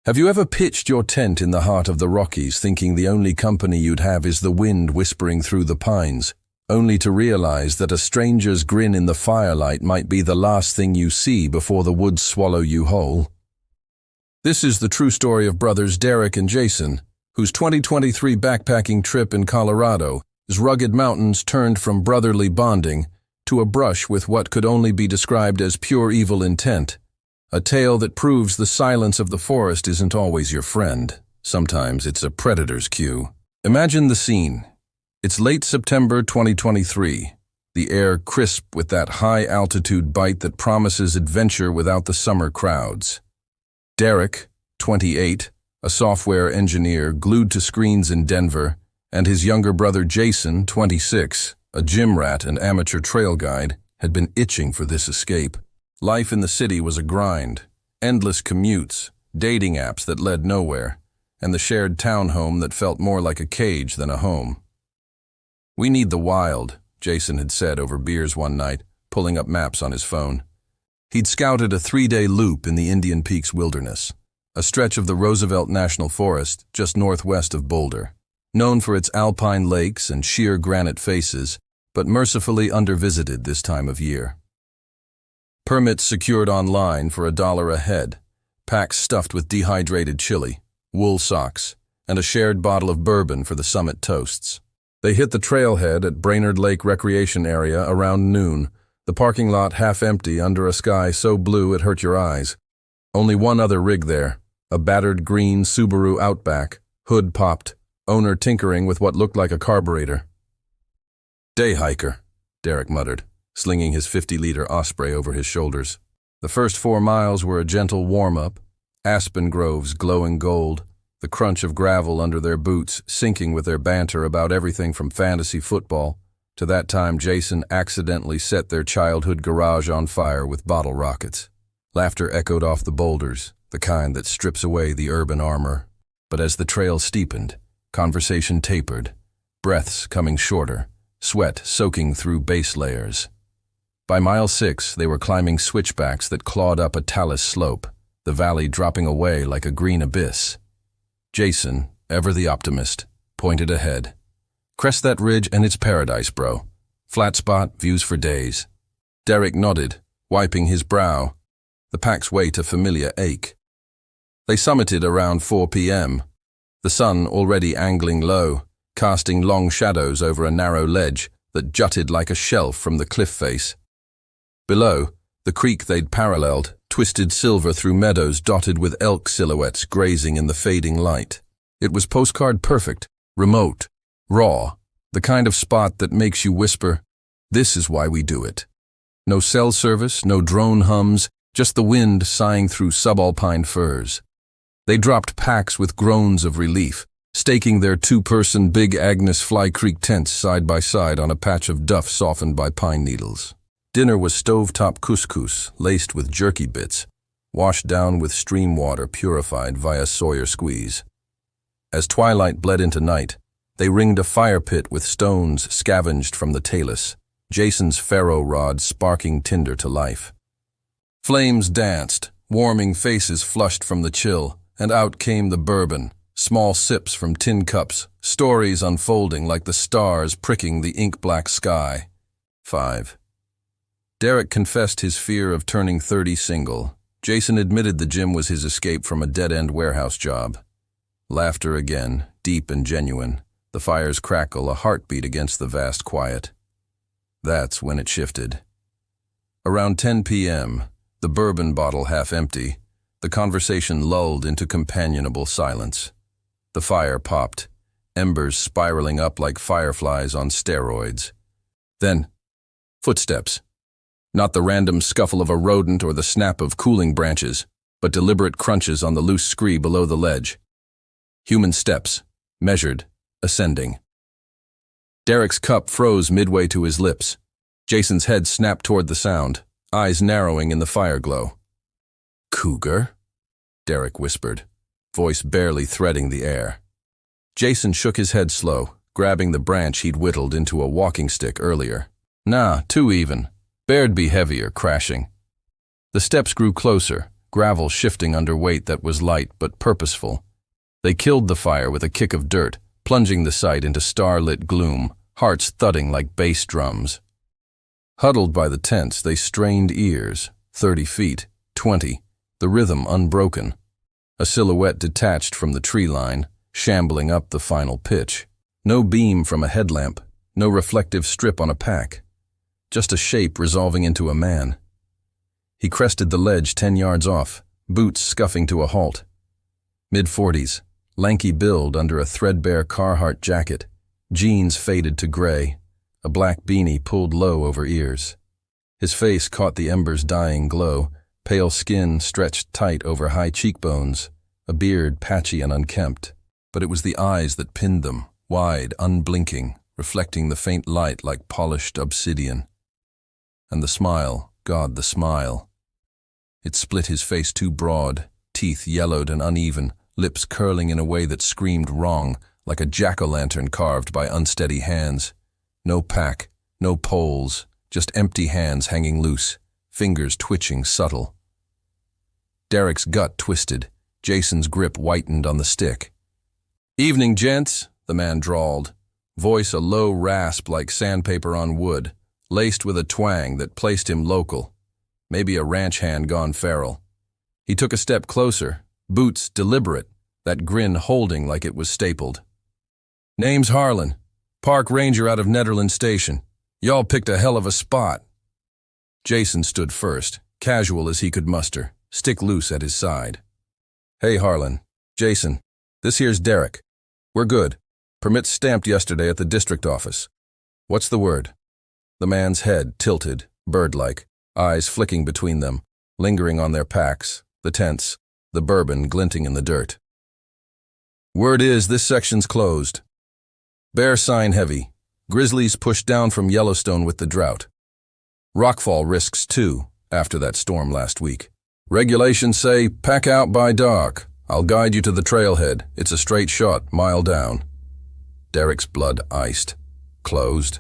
Have you ever pitched your tent in the heart of the Rockies thinking the only company you'd have is the wind whispering through the pines, only to realize that a stranger's grin in the firelight might be the last thing you see before the woods swallow you whole? This is the true story of brothers Derek and Jason, whose 2023 backpacking trip in Colorado is rugged mountains turned from brotherly bonding to a brush with what could only be described as pure evil intent. A tale that proves the silence of the forest isn't always your friend. Sometimes it's a predator's cue. Imagine the scene. It's late September 2023. The air crisp with that high-altitude bite that promises adventure without the summer crowds. Derek, 28, a software engineer glued to screens in Denver, and his younger brother Jason, 26, a gym rat and amateur trail guide, had been itching for this escape. Life in the city was a grind, endless commutes, dating apps that led nowhere, and the shared townhome that felt more like a cage than a home. "We need the wild," Jason had said over beers one night, pulling up maps on his phone. He'd scouted a 3-day loop in the Indian Peaks wilderness, a stretch of the Roosevelt National Forest just northwest of Boulder, known for its alpine lakes and sheer granite faces, but mercifully undervisited this time of year. Permits secured online for $1 a head, packs stuffed with dehydrated chili, wool socks, and a shared bottle of bourbon for the summit toasts. They hit the trailhead at Brainerd Lake Recreation Area around noon, the parking lot half empty under a sky so blue it hurt your eyes. Only one other rig there, a battered green Subaru Outback, hood popped, owner tinkering with what looked like a carburetor. "Day hiker," Derek muttered, slinging his 50-liter Osprey over his shoulders. The first 4 miles were a gentle warm-up, aspen groves glowing gold, the crunch of gravel under their boots syncing with their banter about everything from fantasy football to that time Jason accidentally set their childhood garage on fire with bottle rockets. Laughter echoed off the boulders, the kind that strips away the urban armor. But as the trail steepened, conversation tapered, breaths coming shorter, sweat soaking through base layers. By mile 6, they were climbing switchbacks that clawed up a talus slope, the valley dropping away like a green abyss. Jason, ever the optimist, pointed ahead. "Crest that ridge and it's paradise, bro. Flat spot, views for days." Derek nodded, wiping his brow, the pack's weight a familiar ache. They summited around 4 p.m., the sun already angling low, casting long shadows over a narrow ledge that jutted like a shelf from the cliff face. Below, the creek they'd paralleled twisted silver through meadows dotted with elk silhouettes grazing in the fading light. It was postcard perfect, remote, raw, the kind of spot that makes you whisper, "This is why we do it." No cell service, no drone hums, just the wind sighing through subalpine firs. They dropped packs with groans of relief, staking their 2-person Big Agnes Fly Creek tents side by side on a patch of duff softened by pine needles. Dinner was stovetop couscous laced with jerky bits, washed down with stream water purified via Sawyer squeeze. As twilight bled into night, they ringed a fire pit with stones scavenged from the talus, Jason's ferro rod sparking tinder to life. Flames danced, warming faces flushed from the chill, and out came the bourbon, small sips from tin cups, stories unfolding like the stars pricking the ink-black sky. 5. Derek confessed his fear of turning 30 single. Jason admitted the gym was his escape from a dead-end warehouse job. Laughter again, deep and genuine, the fire's crackle a heartbeat against the vast quiet. That's when it shifted. Around 10 p.m., the bourbon bottle half empty, the conversation lulled into companionable silence. The fire popped, embers spiraling up like fireflies on steroids. Then, footsteps. Not the random scuffle of a rodent or the snap of cooling branches, but deliberate crunches on the loose scree below the ledge. Human steps, measured, ascending. Derek's cup froze midway to his lips. Jason's head snapped toward the sound, eyes narrowing in the fire glow. "Cougar?" Derek whispered, voice barely threading the air. Jason shook his head slow, grabbing the branch he'd whittled into a walking stick earlier. "Nah, too even. Bear'd be heavier, crashing." The steps grew closer, gravel shifting under weight that was light but purposeful. They killed the fire with a kick of dirt, plunging the site into star-lit gloom, hearts thudding like bass drums. Huddled by the tents, they strained ears, 30 feet, 20, the rhythm unbroken. A silhouette detached from the tree line, shambling up the final pitch. No beam from a headlamp, no reflective strip on a pack. Just a shape resolving into a man. He crested the ledge 10 yards off, boots scuffing to a halt. Mid-40s, lanky build under a threadbare Carhartt jacket, jeans faded to gray, a black beanie pulled low over ears. His face caught the ember's dying glow, pale skin stretched tight over high cheekbones, a beard patchy and unkempt. But it was the eyes that pinned them, wide, unblinking, reflecting the faint light like polished obsidian. And the smile, God, the smile. It split his face too broad, teeth yellowed and uneven, lips curling in a way that screamed wrong, like a jack-o'-lantern carved by unsteady hands. No pack, no poles, just empty hands hanging loose, fingers twitching subtle. Derek's gut twisted. Jason's grip whitened on the stick. "Evening, gents," the man drawled, voice a low rasp like sandpaper on wood, laced with a twang that placed him local, maybe a ranch hand gone feral. He took a step closer, boots deliberate, that grin holding like it was stapled. "Name's Harlan, park ranger out of Netherland Station. Y'all picked a hell of a spot." Jason stood first, casual as he could muster, stick loose at his side. "Hey, Harlan. Jason. This here's Derek. We're good. Permits stamped yesterday at the district office. What's the word?" The man's head tilted, bird-like, eyes flicking between them, lingering on their packs, the tents, the bourbon glinting in the dirt. "Word is this section's closed. Bear sign heavy. Grizzlies pushed down from Yellowstone with the drought. Rockfall risks too, after that storm last week. Regulations say, pack out by dark. I'll guide you to the trailhead. It's a straight shot, mile down." Derek's blood iced. Closed.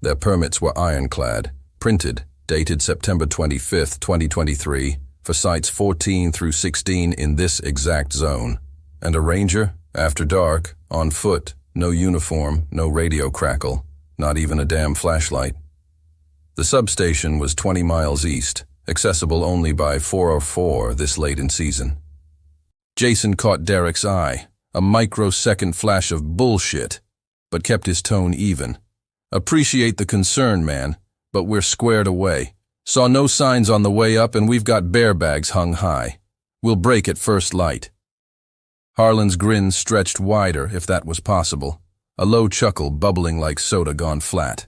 Their permits were ironclad, printed, dated September 25th, 2023, for sites 14 through 16 in this exact zone. And a ranger, after dark, on foot, no uniform, no radio crackle, not even a damn flashlight. The substation was 20 miles east, accessible only by 404 this late in season. Jason caught Derek's eye, a microsecond flash of bullshit, but kept his tone even. "Appreciate the concern, man, but we're squared away. Saw no signs on the way up and we've got bear bags hung high. We'll break at first light." Harlan's grin stretched wider, if that was possible, a low chuckle bubbling like soda gone flat.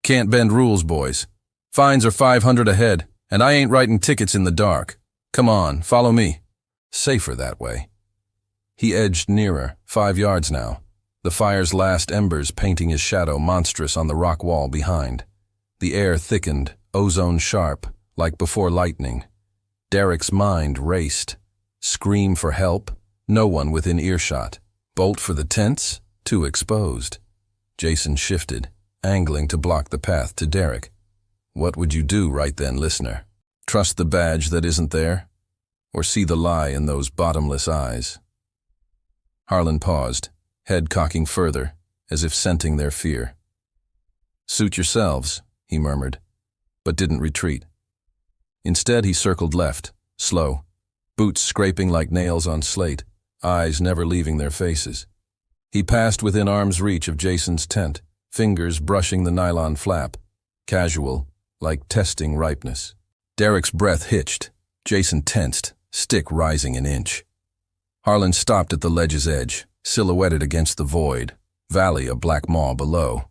"Can't bend rules, boys. Fines are 500 a head. And I ain't writing tickets in the dark. Come on, follow me." Safer that way. He edged nearer, 5 yards now, the fire's last embers painting his shadow monstrous on the rock wall behind. The air thickened, ozone sharp, like before lightning. Derek's mind raced. Scream for help? No one within earshot. Bolt for the tents? Too exposed. Jason shifted, angling to block the path to Derek. What would you do right then, listener? Trust the badge that isn't there? Or see the lie in those bottomless eyes? Harlan paused, head cocking further, as if scenting their fear. "Suit yourselves," he murmured, but didn't retreat. Instead, he circled left, slow, boots scraping like nails on slate, eyes never leaving their faces. He passed within arm's reach of Jason's tent, fingers brushing the nylon flap, casual, like testing ripeness. Derek's breath hitched. Jason tensed, stick rising an inch. Harlan stopped at the ledge's edge, silhouetted against the void, valley a black maw below.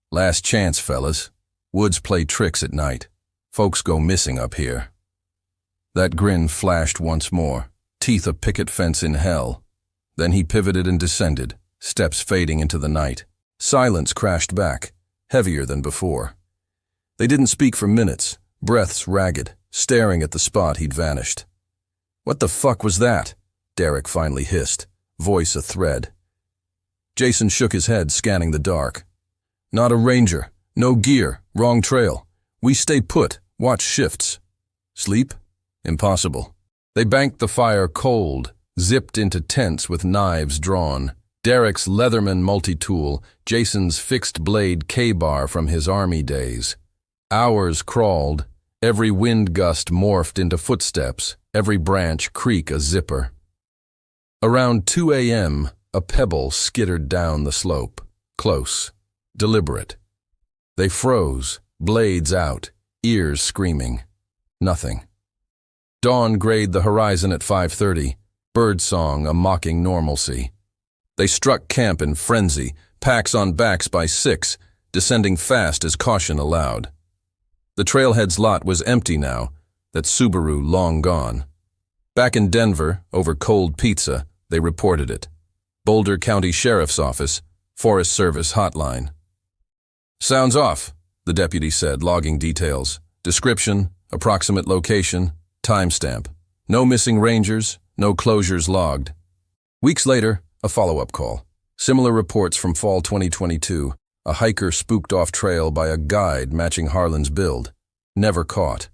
"Last chance, fellas. Woods play tricks at night. Folks go missing up here." That grin flashed once more, teeth a picket fence in hell. Then he pivoted and descended, steps fading into the night. Silence crashed back, heavier than before. They didn't speak for minutes, breaths ragged, staring at the spot he'd vanished. "What the fuck was that?" Derek finally hissed, voice a thread. Jason shook his head, scanning the dark. "Not a ranger. No gear. Wrong trail. We stay put. Watch shifts. Sleep? Impossible. They banked the fire cold, zipped into tents with knives drawn. Derek's Leatherman multi-tool, Jason's fixed-blade K-bar from his army days. Hours crawled, every wind gust morphed into footsteps, every branch creak a zipper. Around 2 a.m., a pebble skittered down the slope, close, deliberate. They froze, blades out, ears screaming. Nothing. Dawn grayed the horizon at 5:30, birdsong a mocking normalcy. They struck camp in frenzy, packs on backs by 6, descending fast as caution allowed. The trailhead's lot was empty now, that Subaru long gone. Back in Denver, over cold pizza, they reported it. Boulder County Sheriff's Office, Forest Service hotline. "Sounds off," the deputy said, logging details. Description, approximate location, timestamp. No missing rangers, no closures logged. Weeks later, a follow-up call. Similar reports from fall 2022. A hiker spooked off trail by a guide matching Harlan's build. Never caught.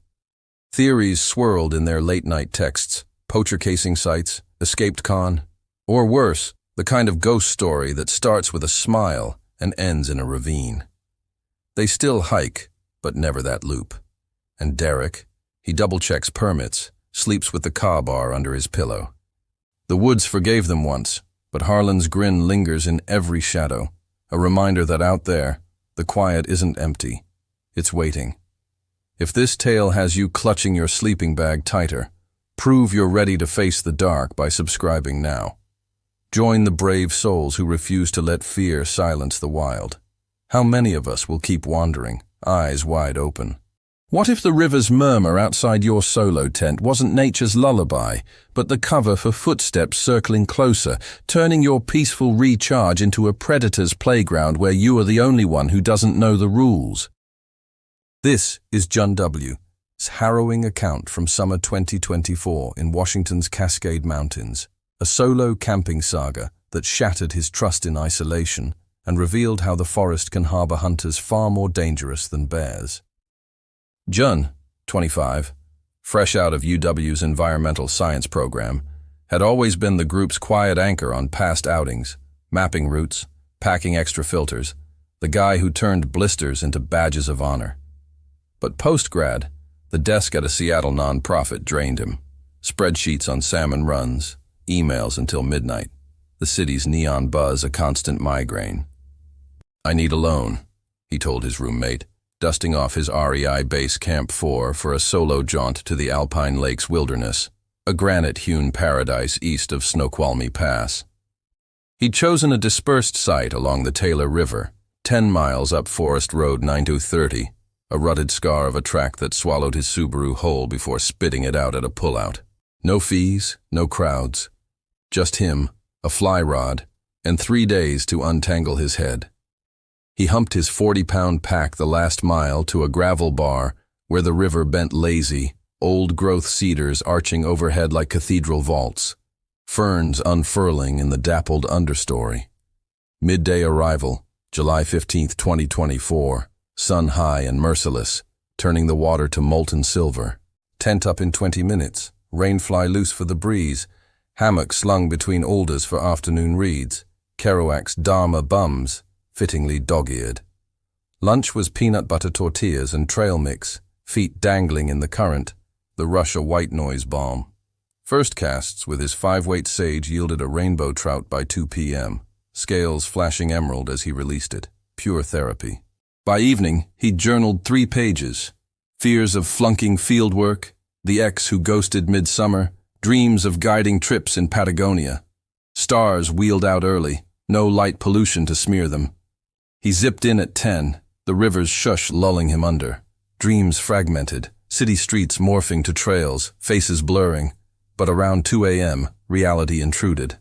Theories swirled in their late-night texts. Poacher casing sites, escaped con, or worse, the kind of ghost story that starts with a smile and ends in a ravine. They still hike, but never that loop. And Derek, he double-checks permits, sleeps with the K-bar under his pillow. The woods forgave them once, but Harlan's grin lingers in every shadow, a reminder that out there, the quiet isn't empty, it's waiting. If this tale has you clutching your sleeping bag tighter, prove you're ready to face the dark by subscribing now. Join the brave souls who refuse to let fear silence the wild. How many of us will keep wandering, eyes wide open? What if the river's murmur outside your solo tent wasn't nature's lullaby, but the cover for footsteps circling closer, turning your peaceful recharge into a predator's playground where you are the only one who doesn't know the rules? This is John W.'s harrowing account from summer 2024 in Washington's Cascade Mountains, a solo camping saga that shattered his trust in isolation and revealed how the forest can harbor hunters far more dangerous than bears. Jun, 25, fresh out of UW's environmental science program, had always been the group's quiet anchor on past outings, mapping routes, packing extra filters, the guy who turned blisters into badges of honor. But post-grad, the desk at a Seattle nonprofit drained him. Spreadsheets on salmon runs, emails until midnight, the city's neon buzz a constant migraine. "I need a loan," he told his roommate, dusting off his REI Base Camp 4 for a solo jaunt to the Alpine Lakes wilderness, a granite-hewn paradise east of Snoqualmie Pass. He'd chosen a dispersed site along the Taylor River, 10 miles up Forest Road 9230, a rutted scar of a track that swallowed his Subaru whole before spitting it out at a pullout. No fees, no crowds. Just him, a fly rod, and 3 days to untangle his head. He humped his 40-pound pack the last mile to a gravel bar where the river bent lazy, old-growth cedars arching overhead like cathedral vaults, ferns unfurling in the dappled understory. Midday arrival, July 15, 2024, sun high and merciless, turning the water to molten silver. Tent up in 20 minutes, rain fly loose for the breeze, hammock slung between alders for afternoon reads, Kerouac's Dharma bums, fittingly dog-eared. Lunch was peanut butter tortillas and trail mix, feet dangling in the current, the Russia white noise bomb. First casts with his 5-weight sage yielded a rainbow trout by 2 p.m., scales flashing emerald as he released it, pure therapy. By evening, he'd journaled 3 pages. Fears of flunking fieldwork, the ex who ghosted midsummer, dreams of guiding trips in Patagonia. Stars wheeled out early, no light pollution to smear them. He zipped in at 10, the river's shush lulling him under. Dreams fragmented, city streets morphing to trails, faces blurring. But around 2 a.m., reality intruded.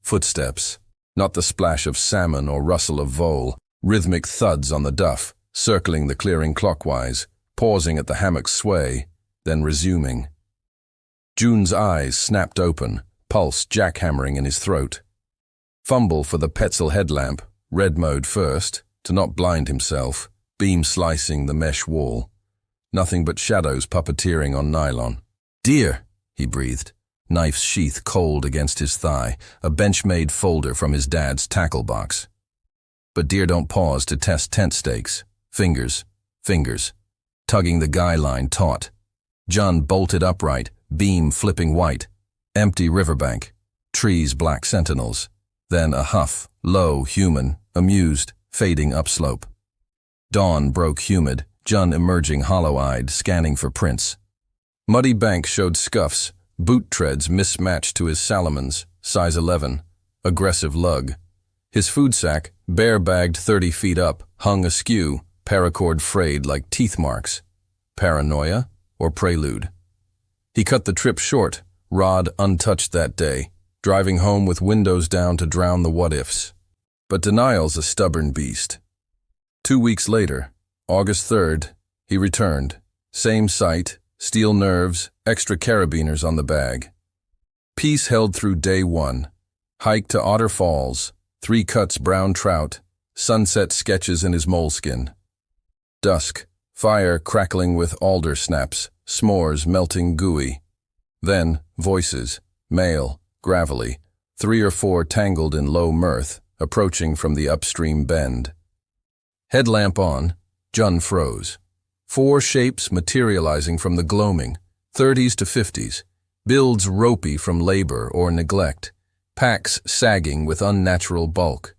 Footsteps, not the splash of salmon or rustle of vole, rhythmic thuds on the duff, circling the clearing clockwise, pausing at the hammock's sway, then resuming. June's eyes snapped open, pulse jackhammering in his throat. Fumble for the Petzl headlamp, red mode first, to not blind himself, beam slicing the mesh wall. Nothing but shadows puppeteering on nylon. Deer, he breathed, knife's sheath cold against his thigh, a bench-made folder from his dad's tackle box. But deer don't pause to test tent stakes. Fingers, tugging the guy line taut. John bolted upright, beam flipping white. Empty riverbank, trees black sentinels. Then a huff, low, human, amused, fading upslope. Dawn broke humid, John emerging hollow-eyed, scanning for prints. Muddy bank showed scuffs, boot treads mismatched to his Salomons, size 11, aggressive lug. His food sack, bare-bagged 30 feet up, hung askew, paracord frayed like teeth marks. Paranoia or prelude? He cut the trip short, rod untouched that day, driving home with windows down to drown the what-ifs. But denial's a stubborn beast. 2 weeks later, August 3rd, he returned. Same sight, steel nerves, extra carabiners on the bag. Peace held through day 1. Hike to Otter Falls, 3 cuts brown trout, sunset sketches in his moleskin. Dusk, fire crackling with alder snaps, s'mores melting gooey. Then, voices, male, gravelly, 3 or 4 tangled in low mirth, approaching from the upstream bend. Headlamp on, Jun froze. 4 shapes materializing from the gloaming, 30s to 50s, builds ropey from labor or neglect, packs sagging with unnatural bulk.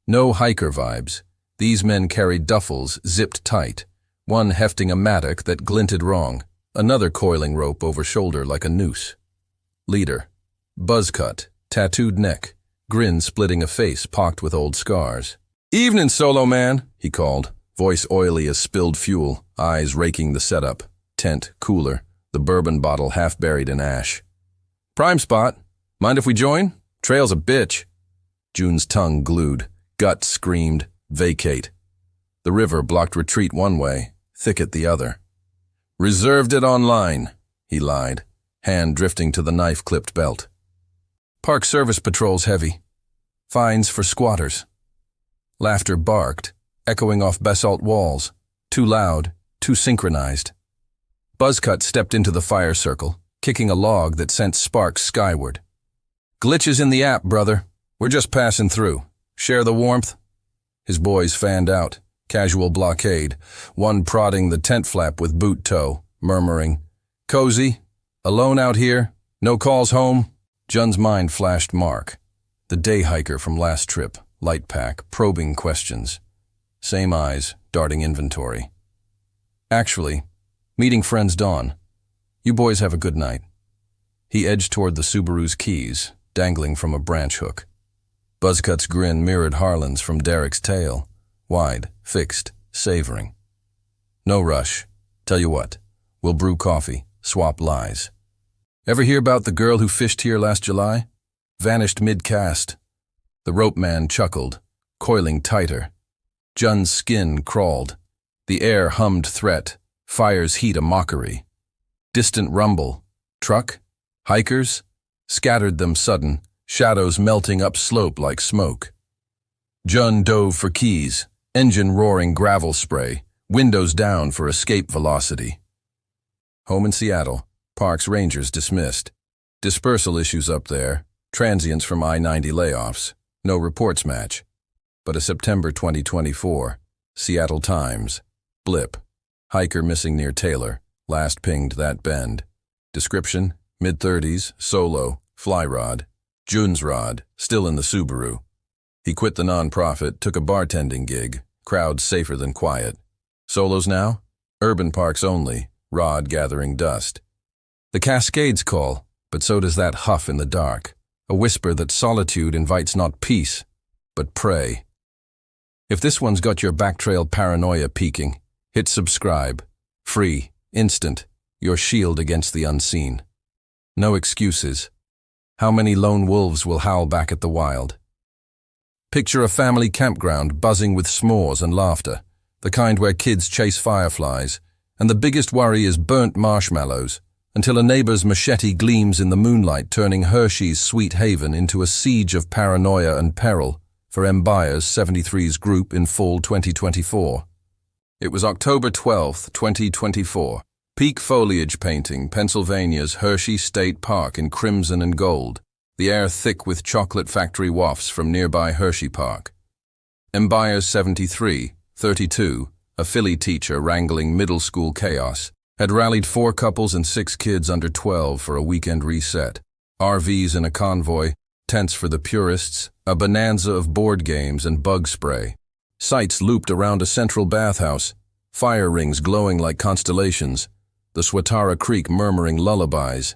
No hiker vibes. These men carried duffels zipped tight, one hefting a mattock that glinted wrong, another coiling rope over shoulder like a noose. Leader. Buzzcut, tattooed neck, grin splitting a face pocked with old scars. "Evening, Solo Man," he called, voice oily as spilled fuel, eyes raking the setup. Tent, cooler, the bourbon bottle half buried in ash. "Prime spot. Mind if we join? Trail's a bitch." June's tongue glued, gut screamed, "Vacate." The river blocked retreat one way, thicket the other. "Reserved it online," he lied, hand drifting to the knife-clipped belt. "Park service patrol's heavy. Fines for squatters." Laughter barked, echoing off basalt walls, too loud, too synchronized. Buzzcut stepped into the fire circle, kicking a log that sent sparks skyward. "Glitches in the app, brother. We're just passing through. Share the warmth?" His boys fanned out, casual blockade, one prodding the tent flap with boot toe, murmuring, "Cozy? Alone out here? No calls home?" Jun's mind flashed Mark, the day hiker from last trip, light pack, probing questions. Same eyes, darting inventory. "Actually, meeting friends Dawn. You boys have a good night." He edged toward the Subaru's keys, dangling from a branch hook. Buzzcut's grin mirrored Harlan's from Derek's tail, wide, fixed, savoring. "No rush. Tell you what, we'll brew coffee, swap lies. Ever hear about the girl who fished here last July? Vanished mid-cast." The rope man chuckled, coiling tighter. Jun's skin crawled. The air hummed threat, fire's heat a mockery. Distant rumble. Truck? Hikers? Scattered them sudden, shadows melting upslope like smoke. Jun dove for keys, engine roaring gravel spray, windows down for escape velocity. Home in Seattle, Parks Rangers dismissed. Dispersal issues up there, transients from I-90 layoffs, no reports match. But a September 2024, Seattle Times, blip, hiker missing near Taylor, last pinged that bend. Description, mid-30s, solo, fly rod, Jun's rod, still in the Subaru. He quit the nonprofit, took a bartending gig, crowd safer than quiet. Solos now? Urban parks only, rod gathering dust. The Cascades call, but so does that huff in the dark, a whisper that solitude invites not peace, but prey. If this one's got your backtrail paranoia peaking, hit subscribe. Free, instant, your shield against the unseen. No excuses. How many lone wolves will howl back at the wild? Picture a family campground buzzing with s'mores and laughter, the kind where kids chase fireflies, and the biggest worry is burnt marshmallows, until a neighbor's machete gleams in the moonlight, turning Hershey's sweet haven into a siege of paranoia and peril for Mbyers 73's group in fall 2024. It was October 12, 2024. Peak foliage painting Pennsylvania's Hershey State Park in crimson and gold, the air thick with chocolate factory wafts from nearby Hershey Park. Embyers 73, 32, a Philly teacher wrangling middle school chaos, had rallied 4 couples and 6 kids under 12 for a weekend reset. RVs in a convoy, tents for the purists, a bonanza of board games and bug spray. Sights looped around a central bathhouse, fire rings glowing like constellations, the Swatara Creek murmuring lullabies.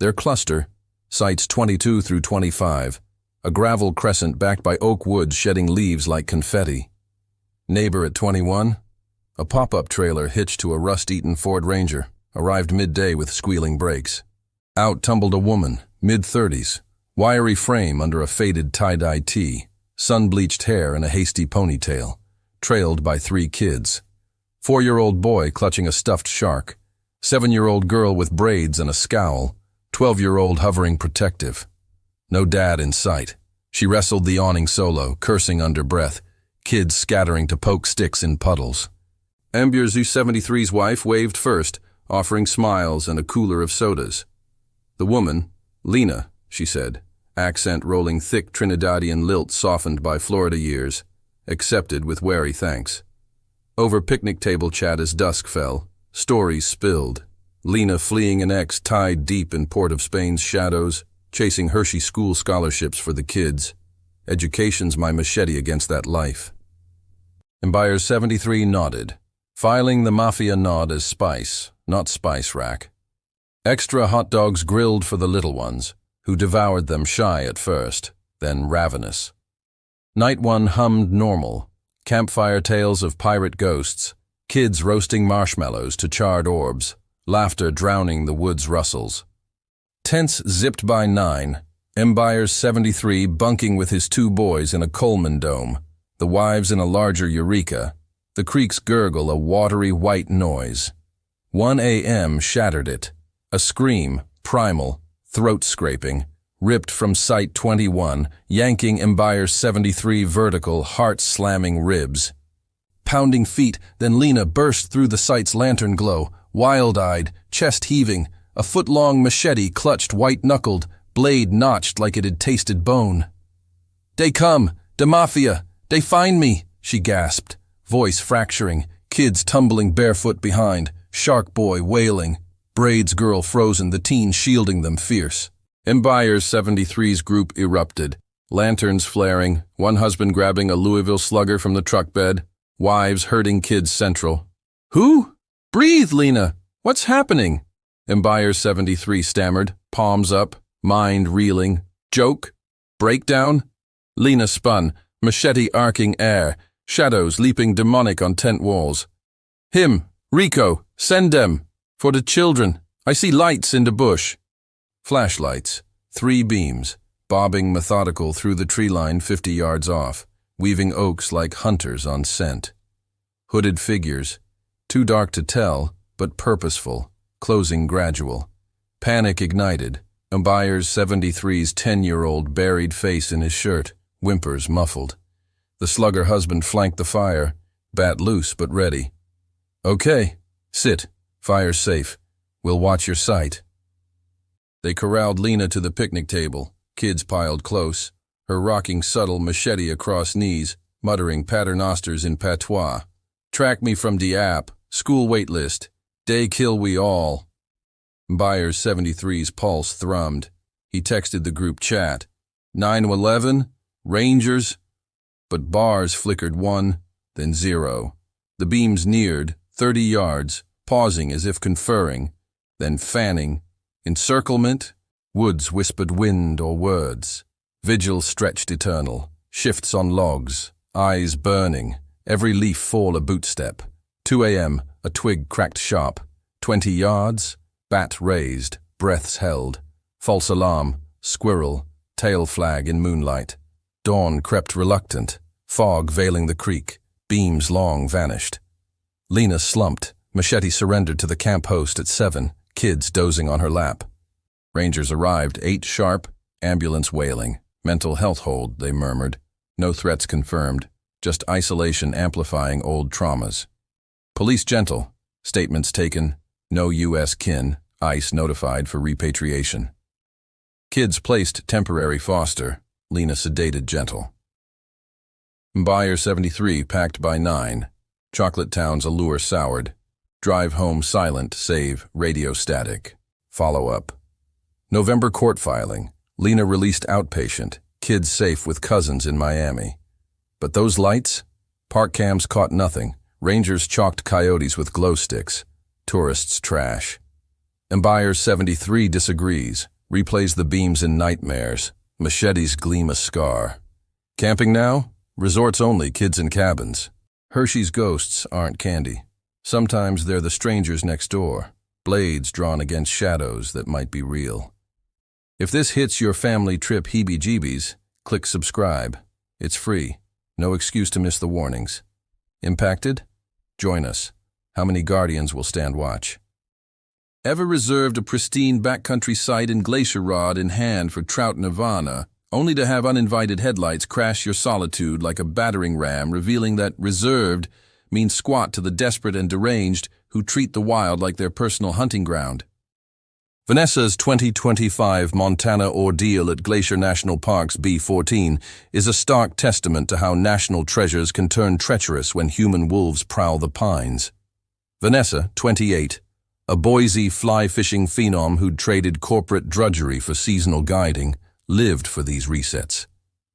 Their cluster, sites 22 through 25, a gravel crescent backed by oak woods shedding leaves like confetti. Neighbor at 21, a pop-up trailer hitched to a rust-eaten Ford Ranger, arrived midday with squealing brakes. Out tumbled a woman, mid-30s, wiry frame under a faded tie-dye tee, sun-bleached hair and a hasty ponytail, trailed by 3 kids. 4-year-old boy clutching a stuffed shark, 7-year-old girl with braids and a scowl, 12-year-old hovering protective. No dad in sight. She wrestled the awning solo, cursing under breath, kids scattering to poke sticks in puddles. Embyers 73's wife waved first, offering smiles and a cooler of sodas. The woman, Lena, she said, accent rolling thick Trinidadian lilt softened by Florida years, accepted with wary thanks. Over picnic table chat as dusk fell, stories spilled. Lena fleeing an ex tied deep in Port of Spain's shadows, chasing Hershey school scholarships for the kids. Education's my machete against that life. Embyers 73 nodded, filing the mafia nod as spice, not spice rack. Extra hot dogs grilled for the little ones, who devoured them shy at first, then ravenous. Night 1 hummed normal, campfire tales of pirate ghosts, kids roasting marshmallows to charred orbs, laughter drowning the woods' rustles. Tents zipped by 9, Embyers 73 bunking with his 2 boys in a Coleman dome, the wives in a larger Eureka, the creek's gurgle a watery white noise. 1 a.m. shattered it, a scream, primal, throat-scraping, ripped from Site 21, yanking Embyers 73 vertical, heart-slamming ribs. Pounding feet, then Lena burst through the site's lantern glow, wild-eyed, chest-heaving, a foot-long machete clutched white-knuckled, blade notched like it had tasted bone. "They come! The mafia! They find me!" she gasped, voice fracturing, kids tumbling barefoot behind, shark boy wailing, braids girl frozen, the teen shielding them fierce. Embyers 73's group erupted, lanterns flaring, one husband grabbing a Louisville Slugger from the truck bed, wives herding kids central. "Who? Breathe, Lena! What's happening?" Embyers 73 stammered, palms up, mind reeling. "Joke? Breakdown?" Lena spun, machete arcing air, shadows leaping demonic on tent walls. "Him! Rico! Send them! For the children! I see lights in the bush!" Flashlights, 3 beams, bobbing methodical through the tree line 50 yards off, weaving oaks like hunters on scent. Hooded figures, too dark to tell, but purposeful, closing gradual. Panic ignited, Embyers 73's 10-year-old buried face in his shirt, whimpers muffled. The slugger husband flanked the fire, bat loose but ready. "Okay, sit, fire's safe. We'll watch your sight." They corralled Lena to the picnic table, kids piled close, her rocking subtle machete across knees, muttering paternosters in patois. "Track me from the app, school wait list, day kill we all." Embyers 73's pulse thrummed. He texted the group chat. 911, Rangers, but bars flickered 1, then 0. The beams neared, 30 yards, pausing as if conferring, then fanning. Encirclement, woods whispered wind or words. Vigil stretched eternal, shifts on logs, eyes burning, every leaf fall a bootstep. 2 a.m., a twig cracked sharp. 20 yards, bat raised, breaths held. False alarm, squirrel, tail flag in moonlight. Dawn crept reluctant, fog veiling the creek, beams long vanished. Lena slumped, machete surrendered to the camp host at 7, kids dozing on her lap. Rangers arrived, 8 sharp, ambulance wailing. Mental health hold, they murmured. No threats confirmed, just isolation amplifying old traumas. Police gentle, statements taken, No U.S. kin, ICE notified for repatriation. Kids placed temporary foster, Lena sedated gentle. Buyer 73 packed by 9, Chocolate Town's allure soured. Drive home silent, save radio static. Follow-up. November court filing. Lena released outpatient, kids safe with cousins in Miami. But those lights? Park cams caught nothing. Rangers chalked coyotes with glow sticks. Tourists trash. Buyer 73 disagrees. Replays the beams in nightmares. Machetes gleam a scar. Camping now? Resorts only, kids in cabins. Hershey's ghosts aren't candy. Sometimes they're the strangers next door, blades drawn against shadows that might be real. If this hits your family trip heebie-jeebies, click subscribe. It's free. No excuse to miss the warnings. Impacted? Join us. How many guardians will stand watch? Ever reserved a pristine backcountry site in Glacier Rod in hand for trout nirvana, only to have uninvited headlights crash your solitude like a battering ram, revealing that reserved means squat to the desperate and deranged who treat the wild like their personal hunting ground? Vanessa's 2025 Montana ordeal at Glacier National Park's B14 is a stark testament to how national treasures can turn treacherous when human wolves prowl the pines. Vanessa, 28, a Boise fly-fishing phenom who'd traded corporate drudgery for seasonal guiding, lived for these resets.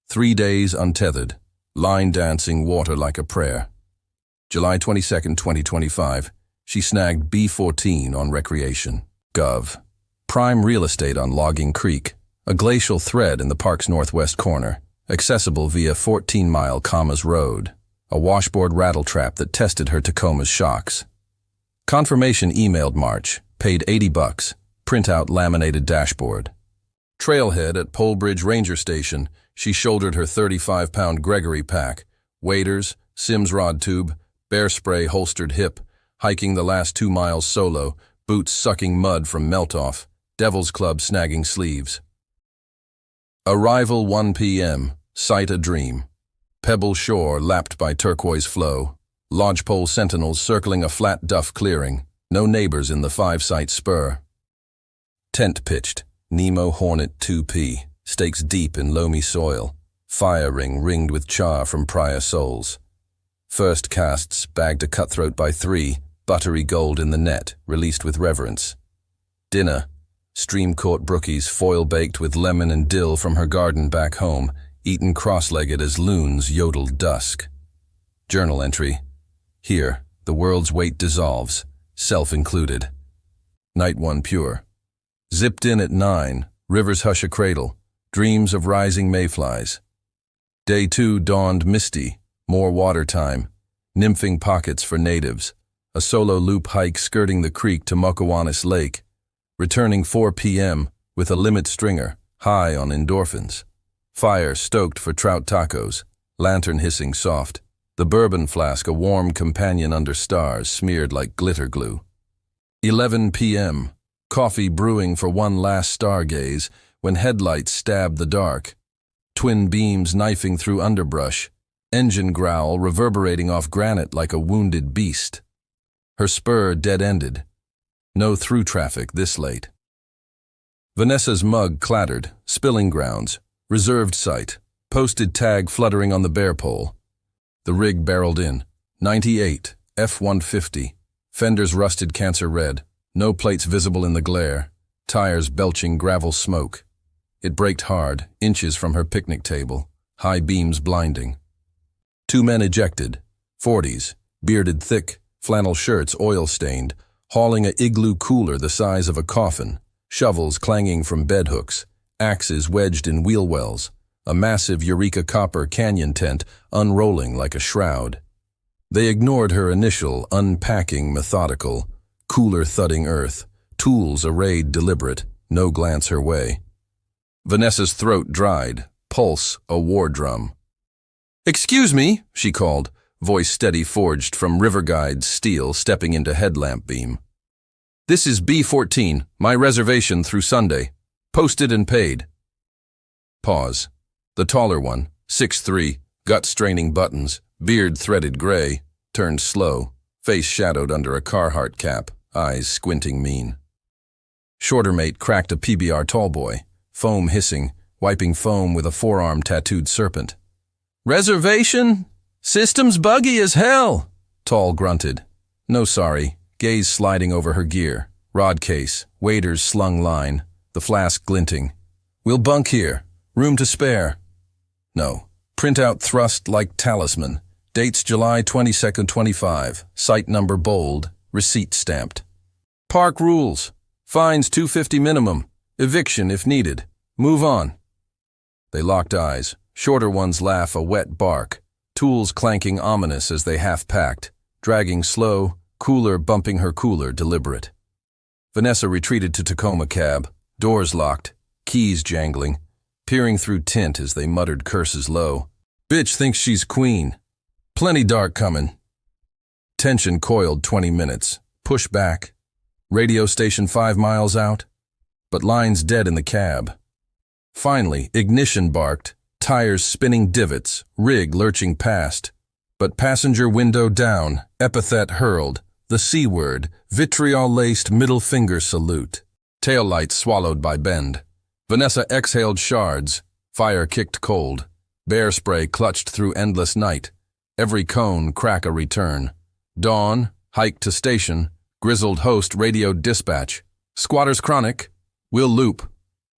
3 days untethered, line dancing water like a prayer. July 22, 2025, she snagged B14 on Recreation. Gov. Prime real estate on Logging Creek, a glacial thread in the park's northwest corner, accessible via 14-mile Commas Road, a washboard rattletrap that tested her Tacoma's shocks. Confirmation emailed March, paid $80, printout laminated dashboard. Trailhead at Polebridge Ranger Station, she shouldered her 35-pound Gregory pack, waders, Sims rod tube, bear spray holstered hip, hiking the last 2 miles solo, boots sucking mud from melt-off, Devil's Club snagging sleeves. Arrival 1 p.m., sight a dream. Pebble shore lapped by turquoise flow, lodgepole sentinels circling a flat duff clearing, no neighbors in the 5-site spur. Tent pitched, Nemo Hornet 2P, stakes deep in loamy soil, fire ring ringed with char from prior souls. First casts bagged a cutthroat by 3, buttery gold in the net, released with reverence. Dinner, stream-caught brookies foil-baked with lemon and dill from her garden back home, eaten cross-legged as loons yodeled dusk. Journal entry. Here, the world's weight dissolves, self included. Night 1 pure. Zipped in at 9, rivers hush a cradle, dreams of rising mayflies. Day 2 dawned misty, more water time, nymphing pockets for natives, a solo loop hike skirting the creek to Mokawanis Lake, returning 4 p.m. with a limit stringer, high on endorphins. Fire stoked for trout tacos, lantern hissing soft, the bourbon flask a warm companion under stars smeared like glitter glue. 11 p.m., coffee brewing for one last stargaze when headlights stabbed the dark, twin beams knifing through underbrush, engine growl reverberating off granite like a wounded beast. Her spur dead-ended. No through traffic this late. Vanessa's mug clattered, spilling grounds, reserved site, posted tag fluttering on the bear pole. The rig barreled in. 98, F-150, fenders rusted cancer red, no plates visible in the glare, tires belching gravel smoke. It braked hard, inches from her picnic table, high beams blinding. 2 men ejected, 40s, bearded thick, flannel shirts oil-stained, hauling a igloo cooler the size of a coffin, shovels clanging from bed hooks, axes wedged in wheel wells, a massive Eureka copper canyon tent unrolling like a shroud. They ignored her initial, unpacking, methodical, cooler-thudding earth, tools arrayed deliberate, no glance her way. Vanessa's throat dried, pulse a war drum. "Excuse me," she called, voice steady forged from river guide's steel stepping into headlamp beam. "This is B14, my reservation through Sunday. Posted and paid." Pause. The taller one, 6'3", gut-straining buttons, beard threaded gray, turned slow, face shadowed under a Carhartt cap, eyes squinting mean. Shorter mate cracked a PBR tall boy, foam hissing, wiping foam with a forearm tattooed serpent. Reservation? System's buggy as hell, Tall grunted. No sorry, gaze sliding over her gear. Rod case, waiter's slung line, the flask glinting. We'll bunk here. Room to spare. No. Printout thrust like talisman. Dates July 22nd, 25. Site number bold. Receipt stamped. Park rules. Fines $250 minimum. Eviction if needed. Move on. They locked eyes. Shorter ones laugh a wet bark. Tools clanking ominous as they half-packed. Dragging slow, cooler bumping her cooler deliberate. Vanessa retreated to Tacoma cab. Doors locked. Keys jangling. Peering through tint as they muttered curses low. Bitch thinks she's queen. Plenty dark coming. Tension coiled 20 minutes. Push back. Radio station 5 miles out. But lines dead in the cab. Finally, ignition barked. Tires spinning divots. Rig lurching past. But passenger window down. Epithet hurled. The C word. Vitriol-laced middle finger salute. Taillights swallowed by bend. Vanessa exhaled shards. Fire kicked cold. Bear spray clutched through endless night. Every cone crack a return. Dawn, hike to station. Grizzled host radioed dispatch. Squatters chronic. We'll loop.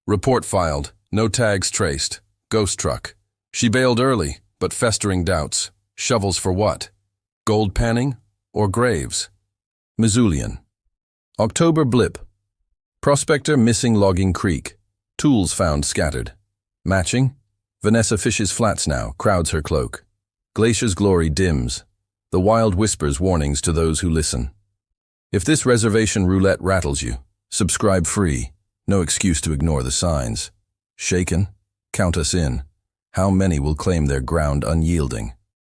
Report filed. No tags traced. Ghost truck. She bailed early, but festering doubts. Shovels for what? Gold panning or graves? Missoulian. October blip. Prospector missing logging creek. Tools found scattered. Matching? Vanessa fishes flats now, crowds her cloak. Glacier's glory dims. The wild whispers warnings to those who listen. If this reservation roulette rattles you, subscribe free. No excuse to ignore the signs. Shaken? Count us in. How many will claim their ground unyielding?